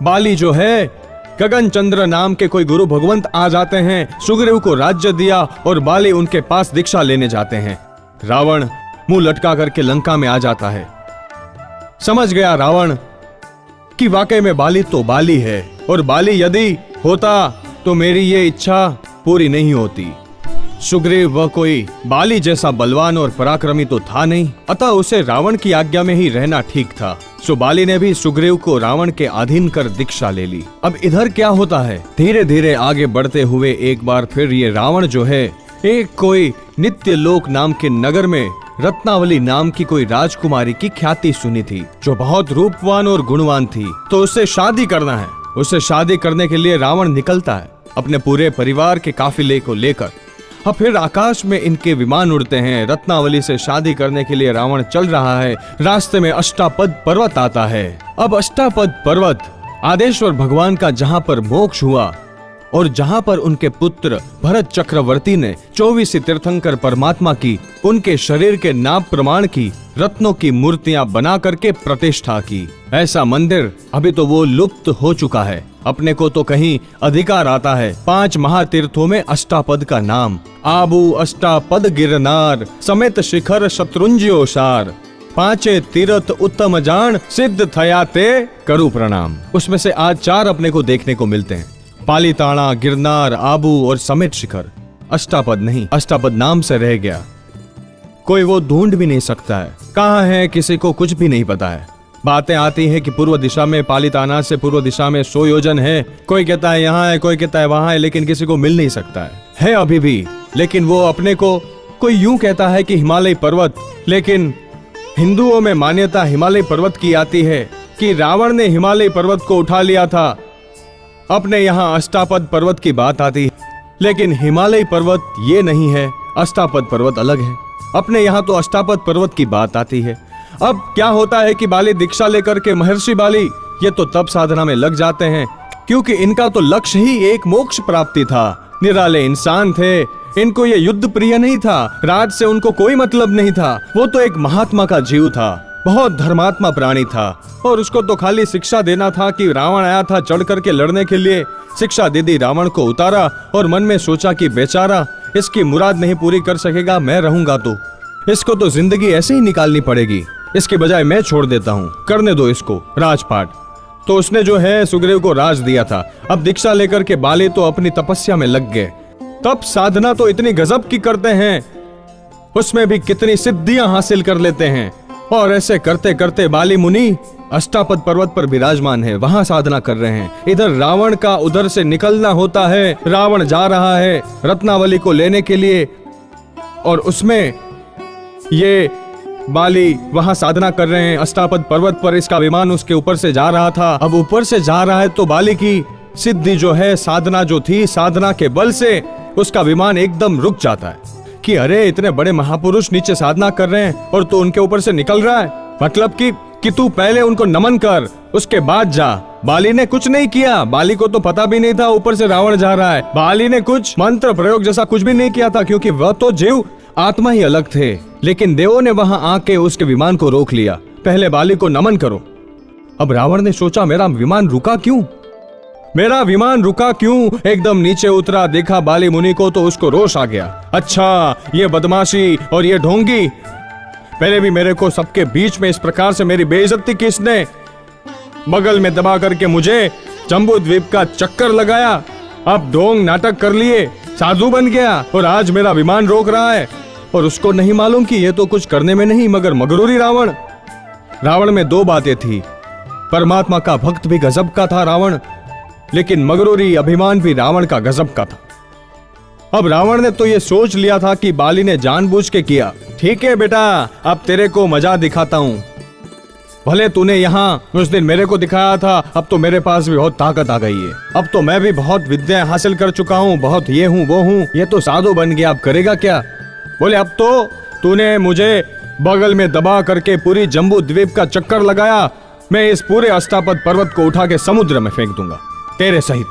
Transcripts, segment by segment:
बाली जो है, गगन चंद्र नाम के कोई गुरु भगवंत आ जाते हैं, सुग्रीव को राज्य दिया और बाली उनके पास दीक्षा लेने जाते हैं। रावण मुंह लटका करके लंका में आ जाता है। समझ गया रावण कि वाकई में बाली तो बाली है, और बाली यदि होता तो मेरी ये इच्छा पूरी नहीं होती। सुग्रीव वह कोई बाली जैसा बलवान और पराक्रमी तो था नहीं, अतः उसे रावण की आज्ञा में ही रहना ठीक था। सो बाली ने भी सुग्रीव को रावण के अधीन कर दीक्षा ले ली। अब इधर क्या होता है, धीरे धीरे आगे बढ़ते हुए एक बार फिर ये रावण जो है, एक कोई नित्य लोक नाम के नगर में रत्नावली नाम की कोई राजकुमारी की ख्याति सुनी थी, जो बहुत रूपवान और गुणवान थी। तो उससे शादी करना है। उससे शादी करने के लिए रावण निकलता है अपने पूरे परिवार के काफिले को लेकर। अब फिर आकाश में इनके विमान उड़ते हैं। रत्नावली से शादी करने के लिए रावण चल रहा है। रास्ते में अष्टापद पर्वत आता है। अब अष्टापद पर्वत आदेश्वर भगवान का जहां पर मोक्ष हुआ और जहां पर उनके पुत्र भरत चक्रवर्ती ने 24 तीर्थंकर परमात्मा की उनके शरीर के नाम प्रमाण की रत्नों की मूर्तियां बना करके प्रतिष्ठा की, ऐसा मंदिर अभी तो वो लुप्त हो चुका है। अपने को तो कहीं अधिकार आता है 5 महातीर्थों में अष्टापद का नाम। आबू अष्टापद गिरनार समेत शिखर शत्रुंजयोसार, 5 तीर्थ उत्तम जान सिद्ध थया ते करु प्रणाम। उसमें से आज 4 अपने को देखने को मिलते हैं, पालीताना, गिरनार, आबू और समेत शिखर। अष्टापद नहीं, अष्टापद नाम से रह गया। कोई वो ढूंढ भी नहीं सकता है कहाँ है, किसी को कुछ भी नहीं पता है। बातें आती हैं कि पूर्व दिशा में, पालीताना से पूर्व दिशा में 100 योजन है, कोई कहता है यहाँ है, कोई कहता है वहां है, लेकिन किसी को मिल नहीं सकता है अभी भी। लेकिन वो अपने को कोई यूं कहता है कि हिमालय पर्वत, लेकिन हिंदुओं में मान्यता हिमालय पर्वत की आती है कि रावण ने हिमालय पर्वत को उठा लिया था। अपने यहाँ अष्टापद पर्वत की बात आती है, लेकिन हिमालय पर्वत ये नहीं है, अष्टापद पर्वत अलग है। अपने यहाँ तो अष्टापद पर्वत की बात आती है। अब क्या होता है कि बाली दीक्षा लेकर के, महर्षि बाली ये तो तप साधना में लग जाते हैं, क्योंकि इनका तो लक्ष्य ही एक मोक्ष प्राप्ति था। निराले इंसान थे, इनको ये युद्ध प्रिय नहीं था, राज से उनको कोई मतलब नहीं था। वो तो एक महात्मा का जीव था, बहुत धर्मात्मा प्राणी था, और उसको तो खाली शिक्षा देना था कि रावण आया था चढ़ करके लड़ने के लिए। शिक्षा दे दी, रावण को उतारा और मन में सोचा कि बेचारा इसकी मुराद नहीं पूरी कर सकेगा, मैं रहूंगा तो इसको तो जिंदगी ऐसे ही निकालनी पड़ेगी, इसके बजाय मैं छोड़ देता हूँ, करने दो इसको राजपाट। तो उसने जो है सुग्रीव को राज दिया था। अब दीक्षा लेकर के बाली तो अपनी तपस्या में लग गए। तप साधना तो इतनी गजब की करते हैं, उसमें भी कितनी सिद्धियां हासिल कर लेते हैं। और ऐसे करते करते बाली मुनि अष्टापद पर्वत पर विराजमान है, वहां साधना कर रहे हैं। इधर रावण का उधर से निकलना होता है। रावण जा रहा है रत्नावली को लेने के लिए, और उसमें ये बाली वहां साधना कर रहे हैं अष्टापद पर्वत पर। इसका विमान उसके ऊपर से जा रहा था। अब ऊपर से जा रहा है तो बाली की सिद्धि जो है, साधना जो थी, साधना के बल से उसका विमान एकदम रुक जाता है कि अरे इतने बड़े महापुरुष नीचे साधना कर रहे हैं और तू उनके ऊपर से निकल रहा है, मतलब कि तू पहले उनको नमन कर, उसके बाद जा। बाली ने कुछ नहीं किया, बाली को तो पता भी नहीं था ऊपर से रावण जा रहा है। बाली ने कुछ मंत्र प्रयोग जैसा कुछ भी नहीं किया था, क्योंकि वह तो जीव आत्मा ही अलग थे। लेकिन देवों ने वहां आके उसके विमान को रोक लिया, पहले बाली को नमन करो। अब रावण ने सोचा मेरा विमान रुका क्यों, मेरा विमान रुका क्यों? एकदम नीचे उतरा, देखा बाली मुनि को तो उसको रोष आ गया। अच्छा, ये बदमाशी और ये ढोंगी, पहले भी मेरे को सबके बीच में इस प्रकार से मेरी बेइज्जती की इसने, बगल में दबा करके मुझे जम्बू द्वीप का चक्कर लगाया, अब ढोंग नाटक कर लिए, साधु बन गया और आज मेरा विमान रोक रहा है। और उसको नहीं मालूम कि ये तो कुछ करने में नहीं मगर मगरूरी रावण। रावण में 2 बातें थी, परमात्मा का भक्त भी गजब का था रावण, लेकिन मगरूरी अभिमान भी रावण का गजब का था। अब रावण ने तो ये सोच लिया था कि बाली ने जानबूझ के किया। ठीक है बेटा, अब तेरे को मजा दिखाता हूं। भले तूने यहाँ उस दिन मेरे को दिखाया था, अब तो मेरे पास भी बहुत ताकत आ गई है। अब तो मैं भी बहुत विद्या हासिल कर चुका हूँ, बहुत ये हूँ वो हूँ, ये तो साधु बन गया, अब करेगा क्या? बोले अब तो तूने मुझे बगल में दबा करके पूरी जम्बू द्वीप का चक्कर लगाया, मैं इस पूरे अष्टापद पर्वत को उठा के समुद्र में फेंक दूंगा तेरे सहित,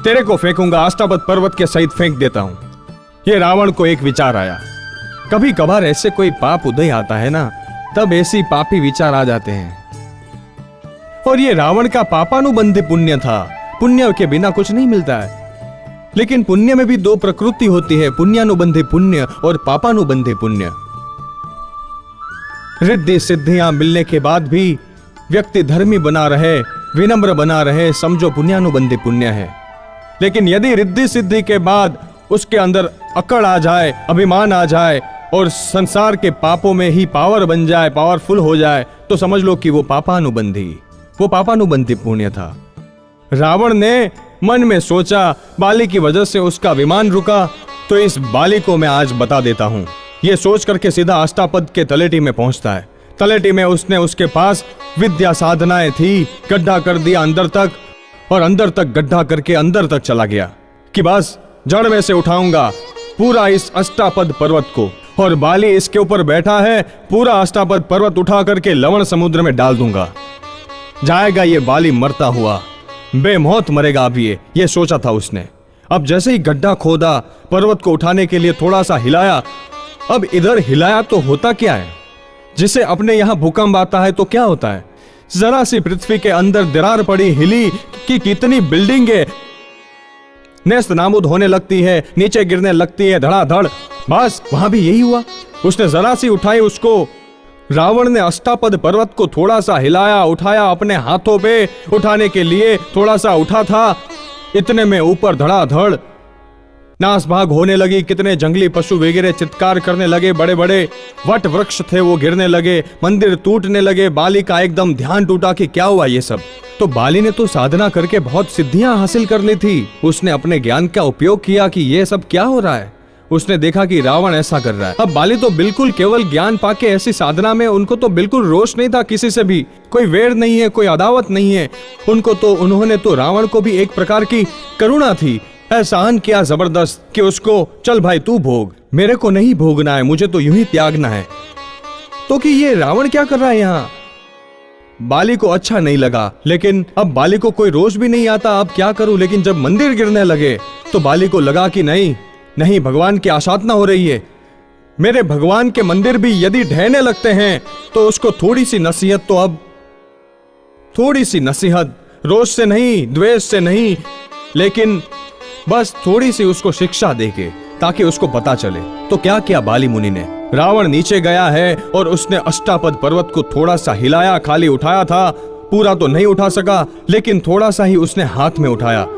तेरे को फेंकूंगा, अष्टापद पर्वत के सहित फेंक देता हूं। ये रावण को एक विचार आया। कभी कभार ऐसे कोई पाप उदय आता है ना, तब ऐसी पापी विचार आ जाते हैं। और ये रावण का पापानुबंधी पुण्य था, पुण्य के बिना कुछ नहीं मिलता है। लेकिन पुण्य में भी दो प्रकृति होती है, पुण्यानुबंधी पुण्य और पापानुबंधी पुण्य। रिद्धि सिद्धियां मिलने के बाद भी व्यक्ति धर्मी बना रहे, विनम्र बना रहे, समझो पुण्यानुबंधी पुण्य है। लेकिन यदि रिद्धि सिद्धि के बाद उसके अंदर अकड़ आ जाए, अभिमान आ जाए और संसार के पापों में ही पावर बन जाए, पावरफुल हो जाए, तो समझ लो कि वो पापानुबंधी पुण्य था। रावण ने मन में सोचा, बाली की वजह से उसका विमान रुका, तो इस बाली को मैं आज बता देता हूं। ये सोच करके सीधा अष्टापद के तलेटी में पहुंचता है। तलेटी में उसके पास विद्या साधनाएं थी, गड्ढा कर दिया अंदर तक, और अंदर तक गड्ढा करके अंदर तक चला गया कि बस जड़ में से उठाऊंगा पूरा इस अष्टापद पर्वत को, और बाली इसके ऊपर बैठा है, पूरा अष्टापद पर्वत उठा करके लवण समुद्र में डाल दूंगा। जाएगा ये बाली मरता हुआ, बेमौत मरेगा अब ये सोचा था उसने। अब जैसे ही गड्ढा खोदा, पर्वत को उठाने के लिए थोड़ा सा हिलाया। अब इधर हिलाया तो होता क्या है, जिसे अपने यहां भूकंप आता है तो क्या होता है, जरा सी पृथ्वी के अंदर दरार पड़ी, हिली कि कितनी बिल्डिंगें नेस्त नाबूद होने लगती है, नीचे गिरने लगती है धड़ाधड़। बस वहां भी यही हुआ। उसने जरा सी उठाई उसको, रावण ने अष्टापद पर्वत को थोड़ा सा हिलाया, उठाया, अपने हाथों पे उठाने के लिए थोड़ा सा उठा था, इतने में ऊपर धड़ाधड़ नाश भाग होने लगी। कितने जंगली पशु वगैरह चित्कार करने लगे, बड़े बड़े वट वृक्ष थे वो गिरने लगे, मंदिर टूटने लगे। बाली का एकदम ध्यान टूटा कि क्या हुआ ये सब। तो बाली ने तो साधना करके बहुत सिद्धियां हासिल कर ली थी। उसने अपने ज्ञान का उपयोग किया कि ये सब क्या हो रहा है। उसने देखा कि रावण ऐसा कर रहा है। अब बाली तो बिल्कुल केवल ज्ञान पाके ऐसी साधना में उनको तो बिल्कुल रोष नहीं था किसी से भी, कोई वैर नहीं है, कोई अदावत नहीं है उनको। तो उन्होंने तो रावण को भी एक प्रकार की करुणा थी, एहसान किया जबरदस्त कि उसको चल भाई तू भोग, मेरे को नहीं भोगना है, मुझे तो यूं ही त्यागना है। तो कि ये रावण क्या कर रहा है यहाँ। बाली को अच्छा नहीं लगा, लेकिन अब बाली को कोई रोष भी नहीं आता, अब क्या करूं। लेकिन जब मंदिर गिरने लगे तो बाली को लगा कि नहीं नहीं, भगवान की आसाधना हो रही है, मेरे भगवान के मंदिर भी यदि ढहने लगते हैं तो उसको थोड़ी सी नसीहत, तो अब थोड़ी सी नसीहत, रोष से नहीं, द्वेष से नहीं, लेकिन बस थोड़ी सी उसको शिक्षा देके, ताकि उसको पता चले। तो क्या किया बाली मुनि ने, रावण नीचे गया है और उसने अष्टापद पर्वत को थोड़ा सा हिलाया, खाली उठाया था, पूरा तो नहीं उठा सका, लेकिन थोड़ा सा ही उसने हाथ में उठाया।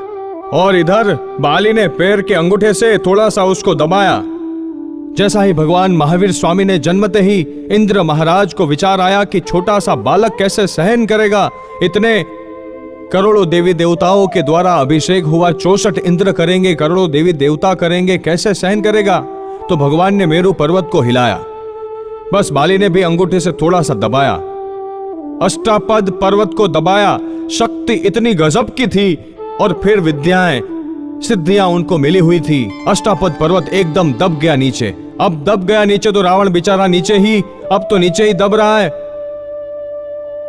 और इधर बाली ने पैर के अंगूठे से थोड़ा सा उसको दबाया। जैसा ही भगवान महावीर स्वामी ने जन्मते ही इंद्र महाराज को विचार आया कि छोटा सा बालक कैसे सहन करेगा, इतने करोड़ों देवी देवताओं के द्वारा अभिषेक हुआ, 64 इंद्र करेंगे, करोड़ों देवी देवता करेंगे, कैसे सहन करेगा। तो भगवान ने मेरु पर्वत को हिलाया, बस बाली ने भी अंगूठे से थोड़ा सा दबाया, अष्टापद पर्वत को दबाया। शक्ति इतनी गजब की थी और फिर विद्याएं सिद्धियां उनको मिली हुई थी। अष्टापद पर्वत एकदम दब गया नीचे। अब दब गया नीचे तो रावण बेचारा नीचे ही, अब तो नीचे ही दब रहा है।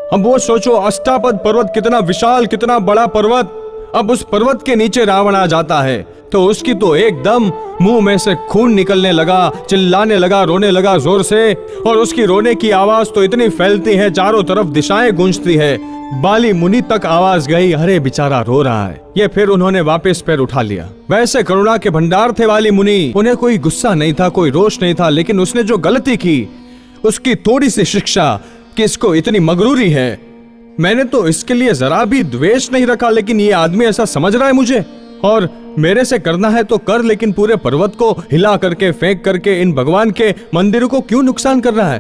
अब वो सोचो, अष्टापद पर्वत कितना विशाल, कितना बड़ा पर्वत, अब उस पर्वत के नीचे रावण आ जाता है तो उसकी तो एकदम मुंह में से खून निकलने लगा, चिल्लाने लगा, रोने लगा जोर से, और उसकी रोने की आवाज तो इतनी फैलती है, चारों तरफ दिशाएं गूंजती है। बाली मुनि तक आवाज गई, अरे बेचारा रो रहा है। ये फिर उन्होंने वापस पैर उठा लिया। वैसे करुणा के भंडार थे बाली मुनि, उन्हें कोई गुस्सा नहीं था, कोई रोष नहीं था, लेकिन उसने जो गलती की उसकी थोड़ी सी शिक्षा कि इसको इतनी मगरूरी है। मैंने तो इसके लिए जरा भी द्वेष नहीं रखा, लेकिन ये आदमी ऐसा समझ रहा है मुझे, और मेरे से करना है तो कर, लेकिन पूरे पर्वत को हिला करके फेंक करके इन भगवान के मंदिरों को क्यों नुकसान कर रहा है।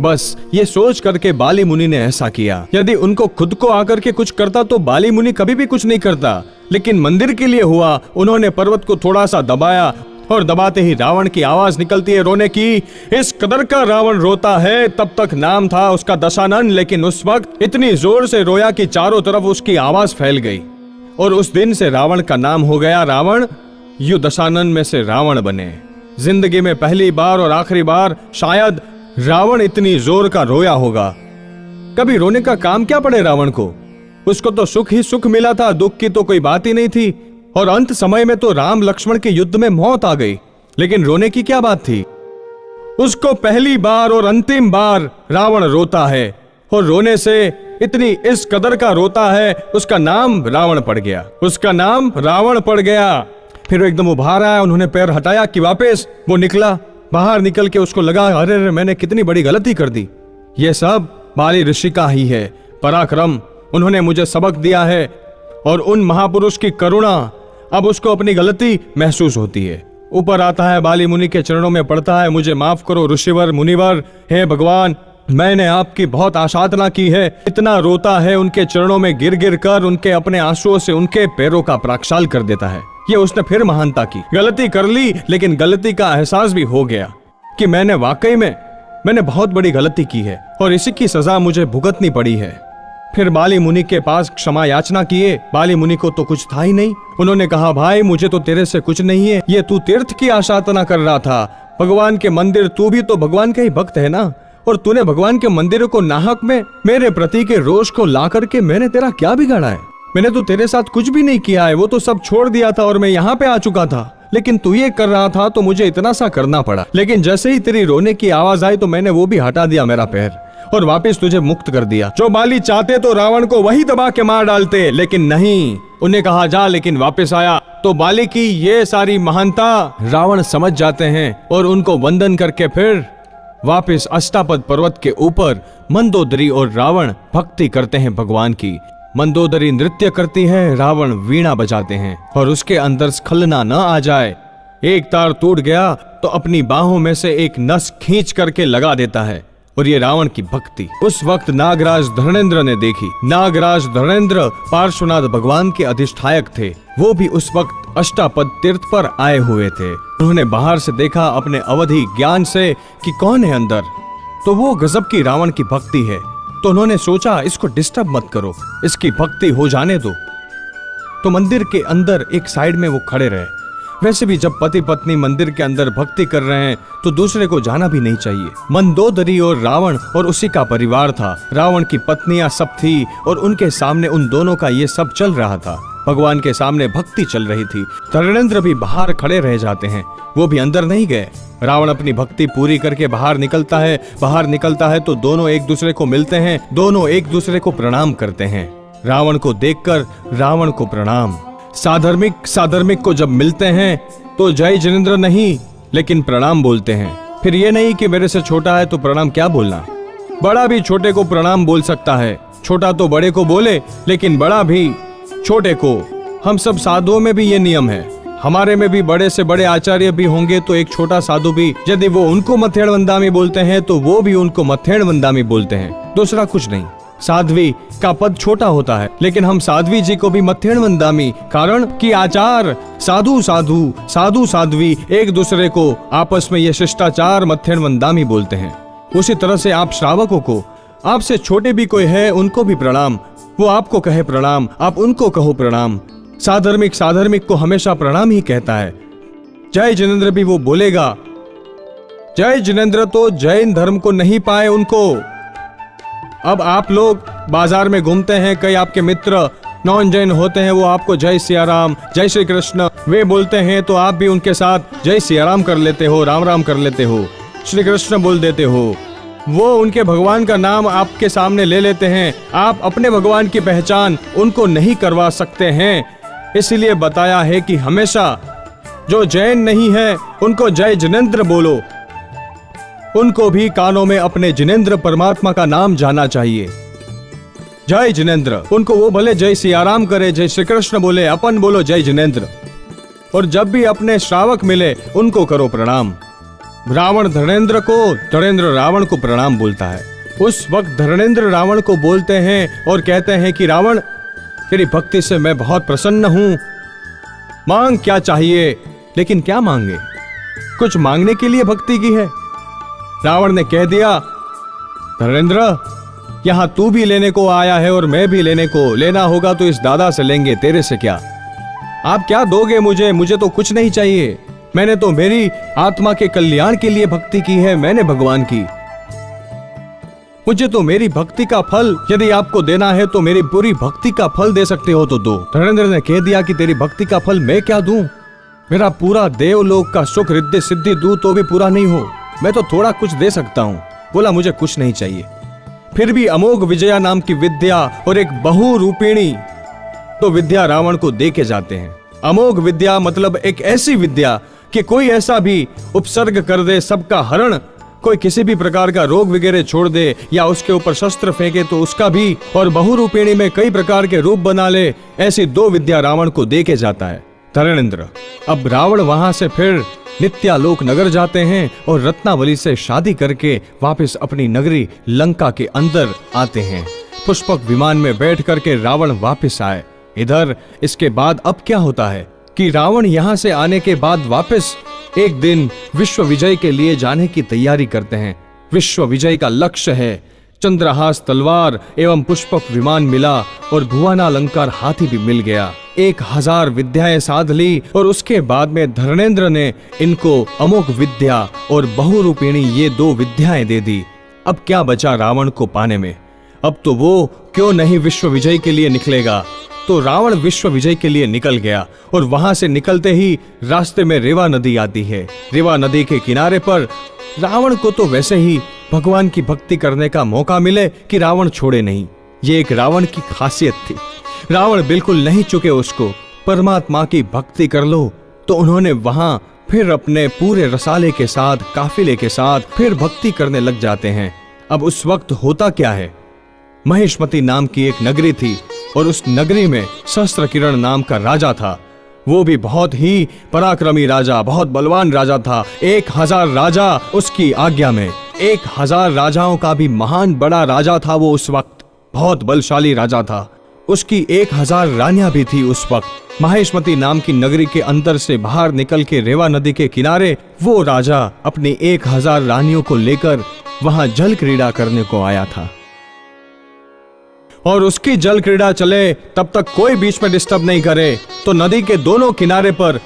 बस ये सोच करके बाली मुनि ने ऐसा किया। यदि उनको खुद को आकर के कुछ करता तो बाली मुनि कभी भी कुछ नहीं करता, लेकिन मंदिर के लिए हुआ। उन्होंने पर्वत को थोड़ा सा दबाया, और दबाते ही रावण की आवाज निकलती है रोने की। इस कदर का रावण रोता है। तब तक नाम था उसका दशानन, लेकिन उस वक्त इतनी जोर से रोया कि चारों तरफ उसकी आवाज फैल गई और उस दिन से रावण का नाम हो गया रावण। यू दशानन में से रावण बने। जिंदगी में पहली बार और आखिरी बार शायद रावण इतनी जोर का रोया होगा। कभी रोने का काम क्या पड़े रावण को? उसको तो सुख ही सुख मिला था, दुख की तो कोई बात ही नहीं थी। और अंत समय में तो राम लक्ष्मण के युद्ध में मौत आ गई, लेकिन रोने की क्या बात थी? उसको पहली बार और अंतिम बार रावण रोता है और रोने से इतनी इस कदर का रोता है, उसका नाम रावण पड़ गया। उसका नाम रावण पड़ गया। फिर वो एकदम उभार आया, उन्होंने पैर हटाया कि वापस वो निकला। बाहर निकल के उसको लगा, अरे अरे मैंने कितनी बड़ी गलती कर दी। ये सब बाली ऋषि का ही है पराक्रम। उन्होंने मुझे सबक दिया है और उन महापुरुष की करुणा अब उसको अपनी गलती महसूस होती है। ऊपर आता है, बाली मुनि के चरणों में पड़ता है, मुझे माफ करो ऋषिवर मुनिवर, हे भगवान मैंने आपकी बहुत आशाधना की है। इतना रोता है, उनके चरणों में गिर गिर कर उनके अपने आंसुओं से उनके पैरों का प्राक्षाल कर देता है। ये उसने फिर महानता की, गलती कर ली, लेकिन गलती का एहसास भी हो गया कि मैंने वाकई में बहुत बड़ी गलती की है और इसी की सजा मुझे भुगतनी पड़ी है। फिर बाली मुनि के पास क्षमा याचना किए। बाली मुनि को तो कुछ था ही नहीं। उन्होंने कहा, भाई मुझे तो तेरे से कुछ नहीं है, ये तू तीर्थ की आशाधना कर रहा था, भगवान के मंदिर, तू भी तो भगवान का ही भक्त है ना, और तूने भगवान के मंदिर को नाहक में मेरे प्रति के रोष को ला करके मैंने तेरा क्या बिगाड़ा है? मैंने तो तेरे साथ कुछ भी नहीं किया है, वो तो सब छोड़ दिया था और मैं यहाँ पे आ चुका था, लेकिन तू ये कर रहा था तो मुझे इतना सा करना पड़ा। लेकिन जैसे ही तेरी रोने की आवाज आई तो मैंने वो भी हटा दिया मेरा पैर और वापस तुझे मुक्त कर दिया। जो बाली चाहते तो रावण को वही दबा के मार डालते, लेकिन नहीं, उन्हें कहा जा, लेकिन वापस आया। तो बाली की ये सारी महानता रावण समझ जाते हैं और उनको वंदन करके फिर वापस अष्टापद पर्वत के ऊपर मंदोदरी और रावण भक्ति करते हैं भगवान की। मंदोदरी नृत्य करती है, रावण वीणा बजाते हैं और उसके अंदर स्खलना न आ जाए। एक तार टूट गया तो अपनी बाहों में से एक नस खींच करके लगा देता है। और ये रावण की भक्ति उस वक्त नागराज धर्मेंद्र ने देखी। नागराज धर्मेंद्र पार्श्वनाथ भगवान के अधिष्ठायक थे। वो भी उस वक्त अष्टापद तीर्थ पर आए हुए थे। उन्होंने बाहर से देखा अपने अवधि ज्ञान से कि कौन है अंदर, तो वो गजब की रावण की भक्ति है। तो उन्होंने सोचा इसको डिस्टर्ब मत करो, इसकी भक्ति हो जाने दो। तो मंदिर के अंदर एक साइड में वो खड़े रहे। वैसे भी जब पति पत्नी मंदिर के अंदर भक्ति कर रहे हैं तो दूसरे को जाना भी नहीं चाहिए। मंदोदरी और रावण और उसी का परिवार था। रावण की पत्नियां सब थी और उनके सामने उन दोनों का ये सब चल रहा था। भगवान के सामने भक्ति चल रही थी। धर्मेंद्र भी बाहर खड़े रह जाते हैं, वो भी अंदर नहीं गए। रावण अपनी भक्ति पूरी करके बाहर निकलता है। बाहर निकलता है तो दोनों एक दूसरे को मिलते हैं, दोनों एक दूसरे को प्रणाम करते हैं। रावण को देखकर रावण को प्रणाम। साधर्मिक को जब मिलते हैं तो जय जिनेंद्र नहीं लेकिन प्रणाम बोलते हैं। फिर ये नहीं कि मेरे से छोटा है तो प्रणाम क्या बोलना, बड़ा भी छोटे को प्रणाम बोल सकता है। छोटा तो बड़े को बोले लेकिन बड़ा भी छोटे को। हम सब साधुओं में भी ये नियम है। हमारे में भी बड़े से बड़े आचार्य भी होंगे तो एक छोटा साधु भी यदि वो उनको मथेड़ वंदामी बोलते हैं तो वो भी उनको मथेड़ वंदामी बोलते हैं, दूसरा कुछ नहीं। साध्वी का पद छोटा होता है लेकिन हम साध्वी जी को भी मथेड़ वंदामी, कारण कि आचार साधु साधु साधु साध्वी एक दूसरे को आपस में ये शिष्टाचार मथेड़ वंदामी बोलते हैं। उसी तरह से आप श्रावकों को, आपसे छोटे भी कोई है उनको भी प्रणाम, वो आपको कहे प्रणाम, आप उनको कहो प्रणाम। साधर्मिक को हमेशा प्रणाम ही कहता है। जय जिनेंद्र भी वो बोलेगा। जय जिनेंद्र तो जैन धर्म को नहीं पाए उनको। अब आप लोग बाजार में घूमते हैं, कई आपके मित्र नॉन जैन होते हैं, वो आपको जय सिया राम, जय श्री कृष्ण वे बोलते हैं तो आप भी उनके साथ जय सिया राम कर लेते हो, राम राम कर लेते हो, श्री कृष्ण बोल देते हो। वो उनके भगवान का नाम आपके सामने ले लेते हैं। आप अपने भगवान की पहचान उनको नहीं करवा सकते हैं। इसलिए बताया है कि हमेशा जो जैन नहीं है उनको जय जिनेंद्र बोलो। उनको भी कानों में अपने जिनेंद्र परमात्मा का नाम जाना चाहिए। जय जिनेंद्र, उनको वो भले जय सियाराम करे, जय श्री कृष्ण बोले, अपन बोलो जय जिनेंद्र। और जब भी अपने श्रावक मिले उनको करो प्रणाम। रावण धर्मेंद्र को, धर्मेंद्र रावण को प्रणाम बोलता है। उस वक्त धर्मेंद्र रावण को बोलते हैं और कहते हैं कि रावण, तेरी भक्ति से मैं बहुत प्रसन्न हूं, मांग क्या चाहिए। लेकिन क्या मांगे? कुछ मांगने के लिए भक्ति की है? रावण ने कह दिया, धर्मेंद्र, यहां तू भी लेने को आया है और मैं भी लेने को। लेना होगा तो इस दादा से लेंगे, तेरे से क्या। आप क्या दोगे मुझे? मुझे तो कुछ नहीं चाहिए। मैंने तो मेरी आत्मा के कल्याण के लिए भक्ति की है, मैंने भगवान की। मुझे तो मेरी भक्ति का फल यदि आपको देना है तो मेरी पूरी भक्ति का फल दे सकते हो तो दो। धर्मेंद्र ने कह दिया कि तेरी भक्ति का फल मैं क्या दूं? मेरा पूरा देवलोक का सुख रिद्धि सिद्धि दूं तो भी पूरा नहीं हो। मैं तो थोड़ा कुछ दे सकता हूं। बोला, मुझे कुछ नहीं चाहिए। फिर भी अमोघ विजया नाम की विद्या और एक बहुरूपिणी तो विद्या रावण को दे के जाते हैं। अमोघ विद्या मतलब एक ऐसी विद्या कि कोई ऐसा भी उपसर्ग कर दे, सबका हरण, कोई किसी भी प्रकार का रोग वगैरह छोड़ दे या उसके ऊपर शस्त्र फेंके तो उसका भी, और बहुरूपिणी में कई प्रकार के रूप बना ले, ऐसी 2 विद्या रावण को दे के जाता है धर्मेंद्र। अब रावण वहां से फिर नित्यालोक नगर जाते हैं और रत्नावली से शादी करके वापस अपनी नगरी लंका के अंदर आते हैं। पुष्पक विमान में बैठ करके रावण वापस आए। इधर इसके बाद अब क्या होता है कि रावण यहां से आने के बाद वापस एक दिन विश्व विजय के लिए जाने की तैयारी करते हैं। विश्व विजय का लक्ष्य है। चंद्रहास तलवार एवं पुष्पक विमान मिला और भुवनालंकार हाथी भी मिल गया। 1000 विद्याएं साध ली और उसके बाद में धर्मेंद्र ने इनको अमोघ विद्या और बहुरूपिणी ये 2 विद्याएं दे दी। अब क्या बचा रावण को पाने में? अब तो वो क्यों नहीं विश्व विजय के लिए निकलेगा। तो रावण विश्व विजय के लिए निकल गया और वहां से निकलते ही रास्ते में रेवा नदी आती है। रेवा नदी के किनारे पर रावण को तो वैसे ही भगवान की भक्ति करने का मौका मिले कि रावण छोड़े नहीं। ये एक रावण की खासियत थी। रावण बिल्कुल नहीं चुके उसको। परमात्मा की भक्ति कर लो तो उन्होंने वहां फिर अपने पूरे रसाले के साथ, काफिले के साथ फिर भक्ति करने लग जाते हैं। अब उस वक्त होता क्या है, महेशमती नाम की एक नगरी थी और उस नगरी में सहस्त्रकिरण नाम का राजा था। वो भी बहुत ही पराक्रमी राजा, बहुत बलवान राजा था। 1000 राजा उसकी आज्ञा में, 1000 राजाओं का भी महान बड़ा राजा था वो। उस वक्त बहुत बलशाली राजा था। उसकी 1000 रानियां भी थी उस वक्त। महेशमती नाम की नगरी के अंदर से बाहर निकल के रेवा नदी के किनारे वो राजा अपनी 1000 रानियों को लेकर वहां जल क्रीड़ा करने को आया था। और उसकी जल क्रीड़ा चले तब तक कोई बीच में डिस्टर्ब नहीं करे। तो नदी के दोनों किनारे पर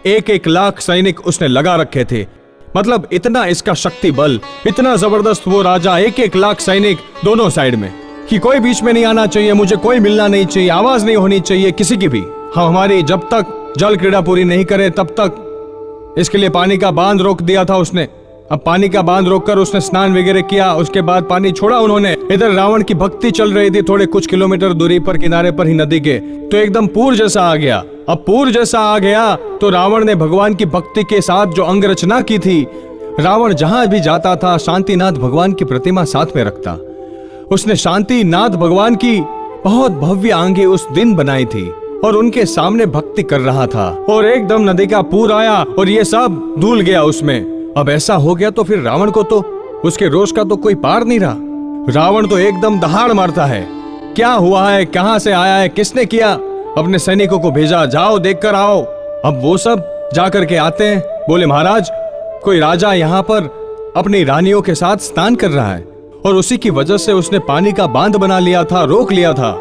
1-1 लाख सैनिक उसने लगा रखे थे। मतलब इतना इसका शक्ति बल, इतना जबरदस्त वो राजा, 1-1 लाख सैनिक दोनों साइड में, कि कोई बीच में नहीं आना चाहिए, मुझे कोई मिलना नहीं चाहिए, आवाज नहीं होनी चाहिए किसी की भी। हम हमारी जब तक जल क्रीड़ा पूरी नहीं करे तब तक। इसके लिए पानी का बांध रोक दिया था उसने। अब पानी का बांध रोककर उसने स्नान वगैरह किया, उसके बाद पानी छोड़ा उन्होंने। इधर रावण की भक्ति चल रही थी थोड़े कुछ किलोमीटर दूरी पर, किनारे पर ही नदी के। तो एकदम पूर जैसा आ गया। अब पूर जैसा आ गया तो रावण ने भगवान की भक्ति के साथ जो अंग रचना की थी, रावण जहां भी जाता था शांतिनाथ भगवान की प्रतिमा साथ में रखता। उसने शांतिनाथ भगवान की बहुत भव्य आंखें उस दिन बनाई थी और उनके सामने भक्ति कर रहा था। और एकदम नदी का पूर आया और ये सब धुल गया उसमें। अब ऐसा हो गया तो फिर रावण को तो उसके रोष का तो कोई पार नहीं रहा। रावण तो एकदम दहाड़ मारता है, क्या हुआ है, कहां से आया है, किसने किया। अपने सैनिकों को भेजा, जाओ देख कर आओ। अब वो सब जाकर के आते हैं। बोले, महाराज कोई राजा यहाँ पर अपनी रानियों के साथ स्नान कर रहा है और उसी की वजह से उसने पानी का बांध बना लिया था, रोक लिया था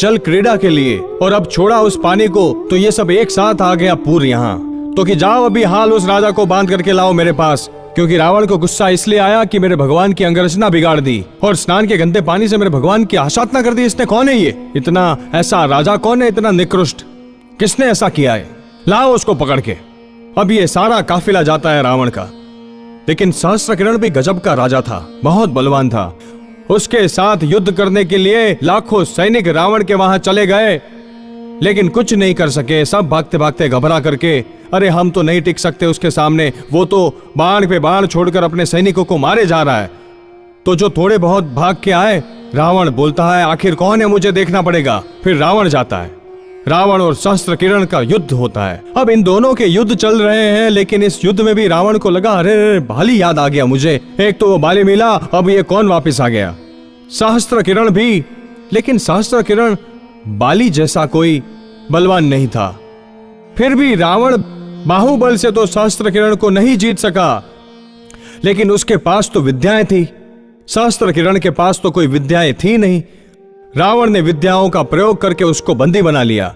जल क्रीड़ा के लिए, और अब छोड़ा उस पानी को तो ये सब एक साथ आ गया पूर यहाँ। तो कि जाओ अभी हाल उस राजा को बांध करके लाओ मेरे पास, क्योंकि रावण को गुस्सा इसलिए आया कि मेरे भगवान की अंगरचना बिगाड़ दी और स्नान के गंदे पानी से मेरे भगवान की आशातना कर दी। इसने कौन है ये, इतना ऐसा राजा कौन है, इतना निकृष्ट, किसने ऐसा किया है, लाओ उसको पकड़ के। अब ये सारा काफिला जाता है रावण का। लेकिन सहस्त्रकिरण भी गजब का राजा था, बहुत बलवान था। उसके साथ युद्ध करने के लिए लाखों सैनिक रावण के वहां चले गए, लेकिन कुछ नहीं कर सके। सब भागते भागते घबरा करके, अरे हम तो नहीं टिक सकते उसके सामने, वो तो बाण पे बाण छोड़कर अपने सैनिकों को मारे जा रहा है। तो जो थोड़े बहुत भाग के आए, रावण बोलता है आखिर कौन है, मुझे देखना पड़ेगा। फिर रावण जाता है। रावण और सहस्त्रकिरण का युद्ध होता है। अब इन दोनों के युद्ध चल रहे हैं, लेकिन इस युद्ध में भी रावण को लगा अरे बाली याद आ गया मुझे। एक तो वो बाली मिला, अब ये कौन वापिस आ गया। सहस्त्रकिरण भी, लेकिन सहस्त्रकिरण बाली जैसा कोई बलवान नहीं था। फिर भी रावण बाहुबल से तो सहस्त्र किरण को नहीं जीत सका, लेकिन उसके पास तो विद्याएं थी। सहस्त्र किरण के पास तो कोई विद्याएं थी नहीं। रावण ने विद्याओं का प्रयोग करके उसको बंदी बना लिया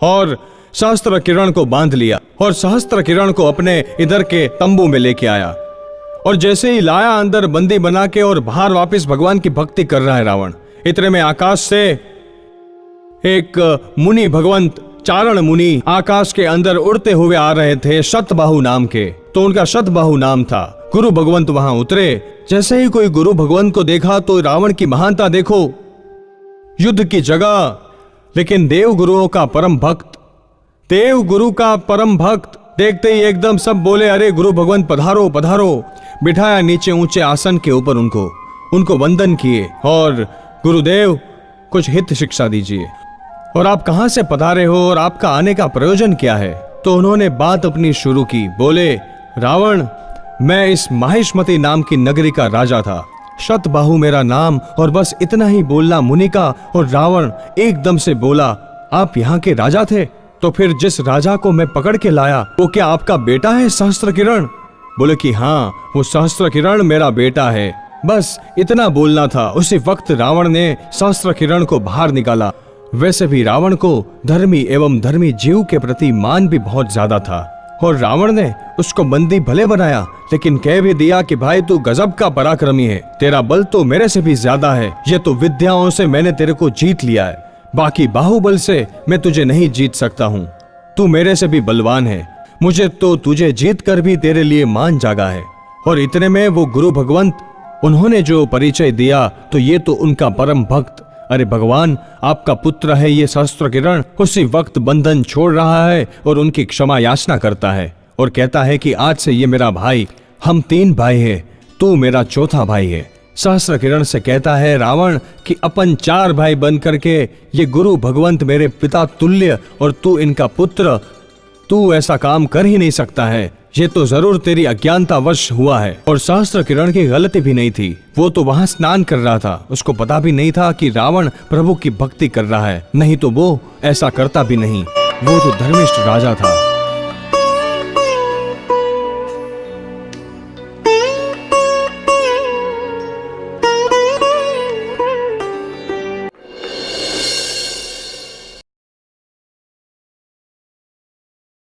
और सहस्त्र किरण को बांध लिया और सहस्त्र किरण को अपने इधर के तंबू में लेके आया। और जैसे ही लाया अंदर बंदी बना के और बाहर वापस भगवान की भक्ति कर रहा है रावण। इतने में आकाश से एक मुनि भगवंत चारण मुनि आकाश के अंदर उड़ते हुए आ रहे थे, शतबाहु नाम के। तो उनका शतबाहु नाम था। गुरु भगवंत वहां उतरे। जैसे ही कोई गुरु भगवंत को देखा तो रावण की महानता देखो, युद्ध की जगह। लेकिन देव गुरुओं का परम भक्त, देव गुरु का परम भक्त देखते ही एकदम सब बोले, अरे गुरु भगवंत पधारो पधारो। बिठाया नीचे ऊंचे आसन के ऊपर उनको वंदन किए और गुरुदेव कुछ हित शिक्षा दीजिए, और आप कहां से पधारे हो और आपका आने का प्रयोजन क्या है। तो उन्होंने बात अपनी शुरू की। बोले, रावण, मैं इस माहिष्मति नाम की नगरी का राजा था, शतबाहु मेरा नाम। और बस इतना ही बोलना मुनि का, और रावण एकदम से बोला, आप यहाँ के राजा थे? तो फिर जिस राजा को मैं पकड़ के लाया वो क्या आपका बेटा है सहस्त्र किरण? बोले कि हाँ, वो सहस्त्र किरण मेरा बेटा है। बस इतना बोलना था। उसी वक्त रावण ने सहस्त्र किरण को बाहर निकाला। वैसे भी रावण को धर्मी एवं धर्मी जीव के प्रति मान भी बहुत ज्यादा था, और रावण ने उसको बंदी भले बनाया, लेकिन कह भी दिया कि भाई तू गजब का पराक्रमी है, तेरा बल तो मेरे से भी ज्यादा है। ये तो विद्याओं से मैंने तेरे को जीत लिया है, बाकी बाहुबल से मैं तुझे नहीं जीत सकता हूँ। तू मेरे से भी बलवान है, मुझे तो तुझे जीत कर भी तेरे लिए मान जागा है। और इतने में वो गुरु भगवंत, उन्होंने जो परिचय दिया तो ये तो उनका परम भक्त, अरे भगवान आपका पुत्र है ये सहस्त्र किरण, उसी वक्त बंधन छोड़ रहा है और उनकी क्षमा याचना करता है और कहता है कि आज से ये मेरा भाई, हम 3 भाई है, तू मेरा चौथा भाई है। सहस्त्र किरण से कहता है रावण कि अपन 4 भाई बन करके ये गुरु भगवंत मेरे पिता तुल्य और तू इनका पुत्र, तू ऐसा काम कर ही नहीं सकता है, ये तो जरूर तेरी अज्ञानतावश हुआ है। और सहस्त्र किरण की गलती भी नहीं थी, वो तो वहां स्नान कर रहा था, उसको पता भी नहीं था कि रावण प्रभु की भक्ति कर रहा है, नहीं तो वो ऐसा करता भी नहीं, वो तो धर्मिष्ठ राजा था।